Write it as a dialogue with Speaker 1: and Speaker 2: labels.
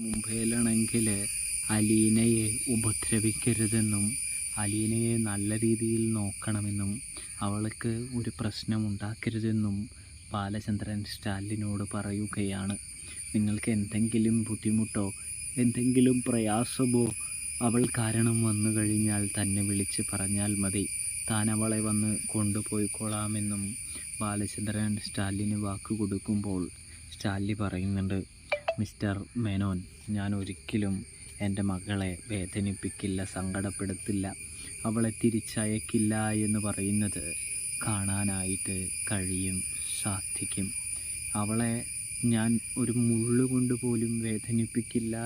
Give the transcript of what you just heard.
Speaker 1: മുംബൈയിലാണെങ്കിൽ അലീനയെ ഉപദ്രവിക്കരുതെന്നും അലീനയെ നല്ല രീതിയിൽ നോക്കണമെന്നും അവൾക്ക് ഒരു പ്രശ്നമുണ്ടാക്കരുതെന്നും ബാലചന്ദ്രൻ സ്റ്റാലിനോട് പറയുകയാണ്. നിങ്ങൾക്ക് എന്തെങ്കിലും ബുദ്ധിമുട്ടോ എന്തെങ്കിലും പ്രയാസമോ അവൾ കാരണം വന്നു കഴിഞ്ഞാൽ തന്നെ വിളിച്ച് പറഞ്ഞാൽ മതി, താൻ അവളെ വന്ന് കൊണ്ടുപോയിക്കോളാമെന്നും ബാലചന്ദ്രൻ സ്റ്റാലിന് വാക്ക് കൊടുക്കുമ്പോൾ സ്റ്റാലിൻ പറയുന്നുണ്ട്, മിസ്റ്റർ മേനോൻ, ഞാൻ ഒരിക്കലും എൻ്റെ മകളെ വേദനിപ്പിക്കില്ല, സങ്കടപ്പെടുത്തില്ല, അവളെ തിരിച്ചയക്കില്ല എന്ന് പറയുന്നത് കാണാനായിട്ട് സാധിക്കും. അവളെ ഞാൻ ഒരു മുള്ളുകൊണ്ട് പോലും വേദനിപ്പിക്കില്ല